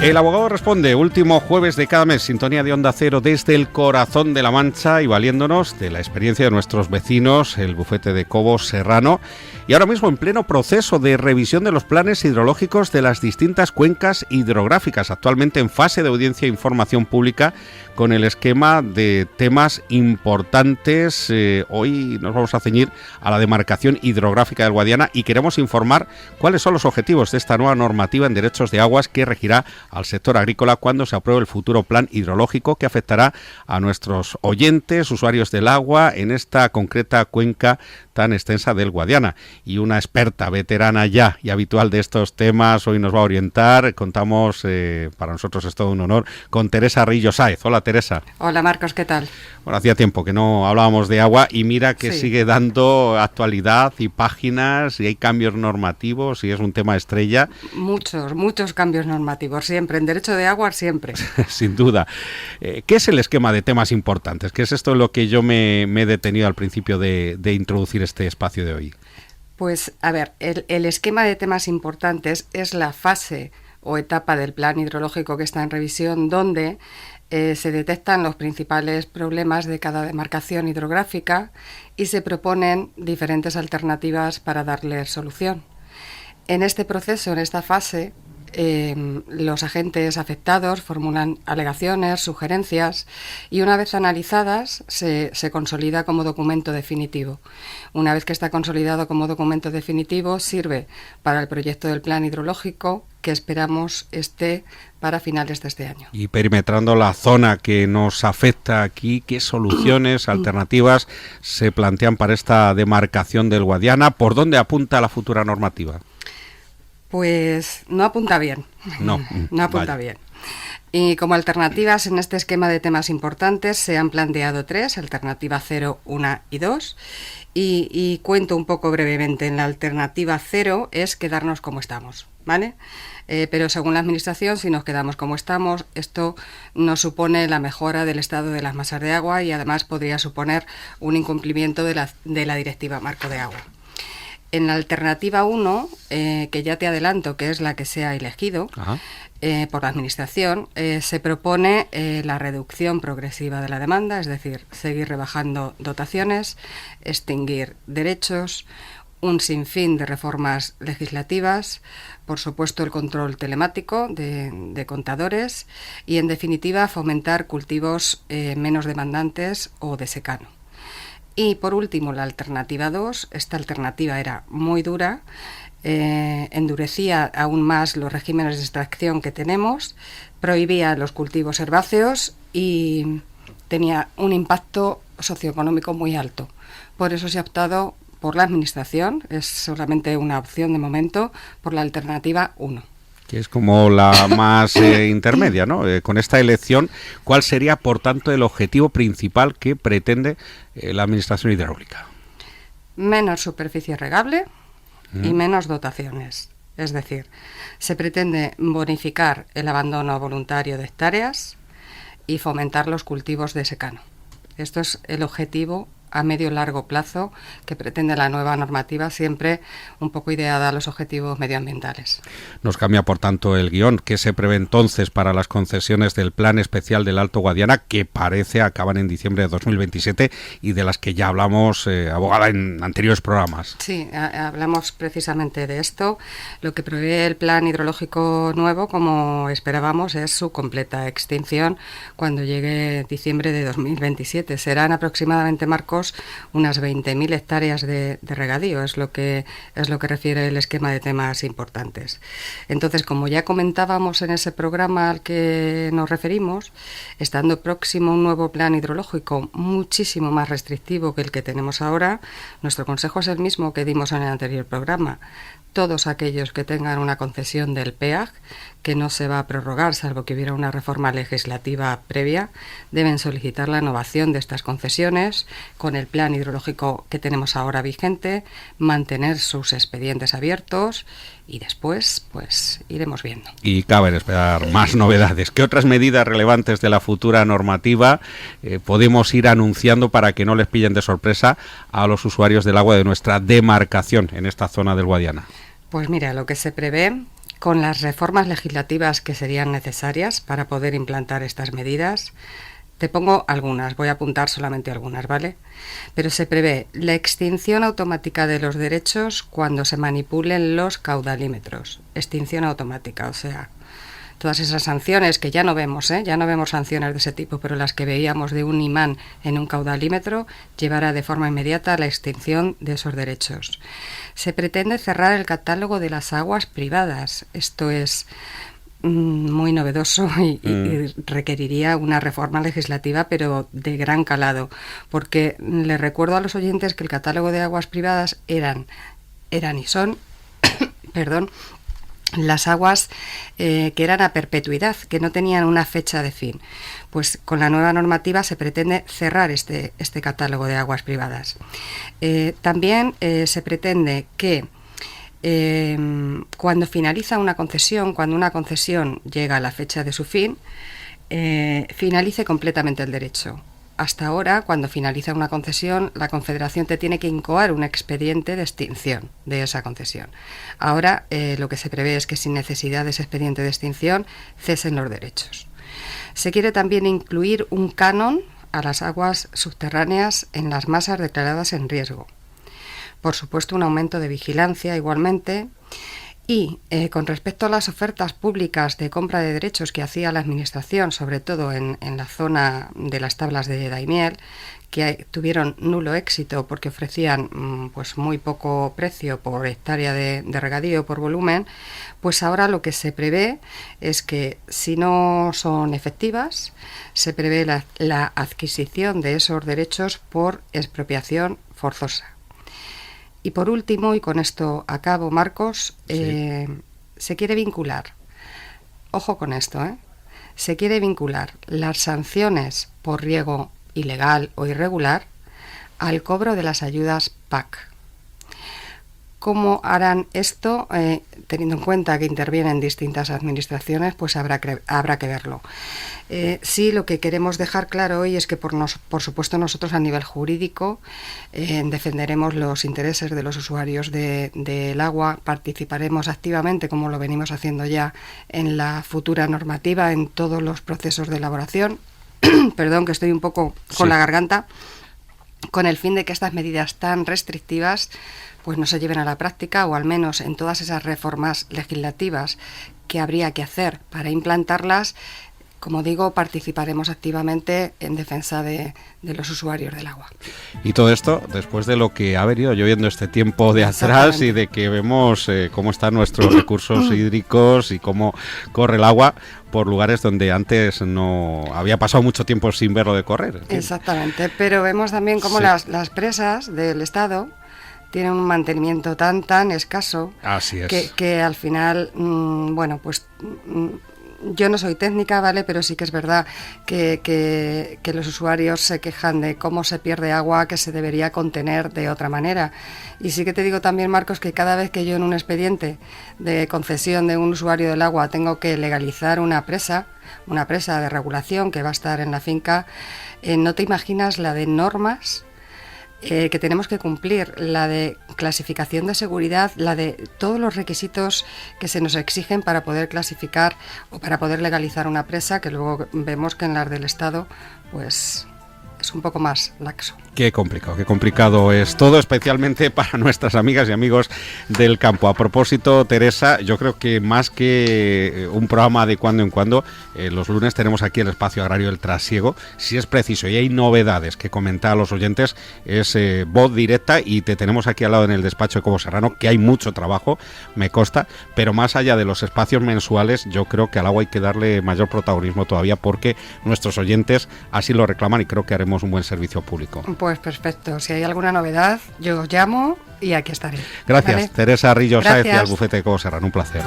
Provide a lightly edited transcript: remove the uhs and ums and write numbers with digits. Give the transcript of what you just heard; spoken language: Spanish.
El abogado responde, último jueves de cada mes, sintonía de Onda Cero desde el corazón de la Mancha y valiéndonos de la experiencia de nuestros vecinos, el bufete de Cobos Serrano, y ahora mismo en pleno proceso de revisión de los planes hidrológicos de las distintas cuencas hidrográficas, actualmente en fase de audiencia e información pública con el esquema de temas importantes. Hoy nos vamos a ceñir a la demarcación hidrográfica del Guadiana y queremos informar cuáles son los objetivos de esta nueva normativa en derechos de aguas que regirá al sector agrícola cuando se apruebe el futuro plan hidrológico que afectará a nuestros oyentes, usuarios del agua en esta concreta cuenca tan extensa del Guadiana. Y una experta, veterana ya y habitual de estos temas, hoy nos va a orientar. Contamos, para nosotros es todo un honor, con Teresa Rillo Sáez. Hola, Teresa. Hola, Marcos, ¿qué tal? Bueno, hacía tiempo que no hablábamos de agua y mira que sigue dando actualidad y páginas y hay cambios normativos y es un tema estrella. Muchos cambios normativos, siempre, en derecho de agua siempre. Sin duda. ¿Qué es el esquema de temas importantes? ¿Qué es esto en lo que yo me he detenido al principio de introducir este espacio de hoy? Pues, a ver, el esquema de temas importantes es la fase o etapa del plan hidrológico que está en revisión, donde se detectan los principales problemas de cada demarcación hidrográfica y se proponen diferentes alternativas para darles solución. En este proceso, en esta fase, los agentes afectados formulan alegaciones, sugerencias y una vez analizadas se consolida como documento definitivo. Una vez que está consolidado como documento definitivo sirve para el proyecto del plan hidrológico que esperamos esté para finales de este año. Y perimetrando la zona que nos afecta aquí, ¿qué soluciones alternativas se plantean para esta demarcación del Guadiana? ¿Por dónde apunta la futura normativa? Pues no apunta bien. No apunta bien. Y como alternativas en este esquema de temas importantes se han planteado 3, alternativa 0, 1 y 2. Y cuento un poco brevemente. En la alternativa 0 es quedarnos como estamos, ¿vale? Pero según la Administración, si nos quedamos como estamos, esto nos supone la mejora del estado de las masas de agua y además podría suponer un incumplimiento de la Directiva Marco de Agua. En la alternativa 1, que ya te adelanto que es la que se ha elegido por la Administración, se propone la reducción progresiva de la demanda, es decir, seguir rebajando dotaciones, extinguir derechos, un sinfín de reformas legislativas, por supuesto el control telemático de contadores y, en definitiva, fomentar cultivos menos demandantes o de secano. Y por último, la alternativa 2, esta alternativa era muy dura, endurecía aún más los regímenes de extracción que tenemos, prohibía los cultivos herbáceos y tenía un impacto socioeconómico muy alto. Por eso se ha optado por la Administración, es solamente una opción de momento, por la alternativa 1. Que es como la más intermedia, ¿no? Con esta elección, ¿cuál sería, por tanto, el objetivo principal que pretende la Administración hidráulica? Menos superficie regable y menos dotaciones. Es decir, se pretende bonificar el abandono voluntario de hectáreas y fomentar los cultivos de secano. Esto es el objetivo a medio y largo plazo que pretende la nueva normativa, siempre un poco ideada a los objetivos medioambientales. Nos cambia, por tanto, el guión. ¿Qué se prevé entonces para las concesiones del Plan Especial del Alto Guadiana, que parece acaban en diciembre de 2027 y de las que ya hablamos, abogada, en anteriores programas? Sí, hablamos precisamente de esto. Lo que prevé el Plan Hidrológico nuevo, como esperábamos, es su completa extinción cuando llegue diciembre de 2027. Serán aproximadamente, Marcos, unas 20.000 hectáreas de regadío, es lo que refiere el esquema de temas importantes. Entonces, como ya comentábamos en ese programa al que nos referimos, estando próximo un nuevo plan hidrológico muchísimo más restrictivo que el que tenemos ahora, nuestro consejo es el mismo que dimos en el anterior programa. Todos aquellos que tengan una concesión del PEAG, que no se va a prorrogar salvo que hubiera una reforma legislativa previa, deben solicitar la innovación de estas concesiones con el plan hidrológico que tenemos ahora vigente, mantener sus expedientes abiertos y después pues iremos viendo. Y cabe esperar más novedades. ¿Qué otras medidas relevantes de la futura normativa podemos ir anunciando para que no les pillen de sorpresa a los usuarios del agua de nuestra demarcación en esta zona del Guadiana? Pues mira, lo que se prevé con las reformas legislativas que serían necesarias para poder implantar estas medidas. Te pongo algunas, voy a apuntar solamente algunas, ¿vale? Pero se prevé la extinción automática de los derechos cuando se manipulen los caudalímetros. Extinción automática, o sea, todas esas sanciones que ya no vemos, ya no vemos sanciones de ese tipo, pero las que veíamos de un imán en un caudalímetro, llevará de forma inmediata a la extinción de esos derechos. Se pretende cerrar el catálogo de las aguas privadas. Esto es muy novedoso y requeriría una reforma legislativa, pero de gran calado, porque les recuerdo a los oyentes que el catálogo de aguas privadas eran y son perdón, las aguas que eran a perpetuidad, que no tenían una fecha de fin. Pues con la nueva normativa se pretende cerrar este catálogo de aguas privadas. También se pretende que cuando finaliza una concesión, cuando una concesión llega a la fecha de su fin, finalice completamente el derecho. Hasta ahora, cuando finaliza una concesión, la Confederación te tiene que incoar un expediente de extinción de esa concesión. Ahora lo que se prevé es que sin necesidad de ese expediente de extinción cesen los derechos. Se quiere también incluir un canon a las aguas subterráneas en las masas declaradas en riesgo. Por supuesto, un aumento de vigilancia igualmente. Y con respecto a las ofertas públicas de compra de derechos que hacía la Administración, sobre todo en la zona de las tablas de Daimiel, que tuvieron nulo éxito porque ofrecían pues muy poco precio por hectárea de regadío, por volumen, pues ahora lo que se prevé es que si no son efectivas, se prevé la adquisición de esos derechos por expropiación forzosa. Y por último, y con esto acabo, Marcos, se quiere vincular, ojo con esto, se quiere vincular las sanciones por riego ilegal o irregular al cobro de las ayudas PAC. ¿Cómo harán esto? Teniendo en cuenta que intervienen distintas administraciones, pues habrá que verlo. Sí, lo que queremos dejar claro hoy es que por supuesto nosotros a nivel jurídico defenderemos los intereses de los usuarios del agua, participaremos activamente, como lo venimos haciendo ya, en la futura normativa, en todos los procesos de elaboración. Perdón, que estoy un poco con la garganta, con el fin de que estas medidas tan restrictivas pues no se lleven a la práctica, o al menos en todas esas reformas legislativas que habría que hacer para implantarlas. Como digo, participaremos activamente en defensa de los usuarios del agua. Y todo esto después de lo que ha venido lloviendo este tiempo de atrás y de que vemos cómo están nuestros recursos hídricos y cómo corre el agua por lugares donde antes no había pasado mucho tiempo sin verlo de correr. Exactamente, pero vemos también cómo las presas del Estado tienen un mantenimiento tan escaso. Así es. Que al final, yo no soy técnica, ¿vale? Pero sí que es verdad que los usuarios se quejan de cómo se pierde agua que se debería contener de otra manera. Y sí que te digo también, Marcos, que cada vez que yo en un expediente de concesión de un usuario del agua tengo que legalizar una presa de regulación que va a estar en la finca, no te imaginas la de normas que tenemos que cumplir, la de clasificación de seguridad, la de todos los requisitos que se nos exigen para poder clasificar o para poder legalizar una presa, que luego vemos que en las del Estado pues es un poco más laxo. Qué complicado es todo, especialmente para nuestras amigas y amigos del campo. A propósito, Teresa, yo creo que más que un programa de cuando en cuando, los lunes tenemos aquí el espacio agrario El Trasiego. Si es preciso y hay novedades que comentar a los oyentes, es voz directa, y te tenemos aquí al lado en el despacho de Cobo Serrano, que hay mucho trabajo, me consta, pero más allá de los espacios mensuales, yo creo que al agua hay que darle mayor protagonismo todavía, porque nuestros oyentes así lo reclaman, y creo que haremos un buen servicio público. Pues perfecto, si hay alguna novedad, yo os llamo y aquí estaré. Gracias, ¿vale? Teresa Rillo Sáez, y al Gracias. Bufete de Cobo Serrano, un placer.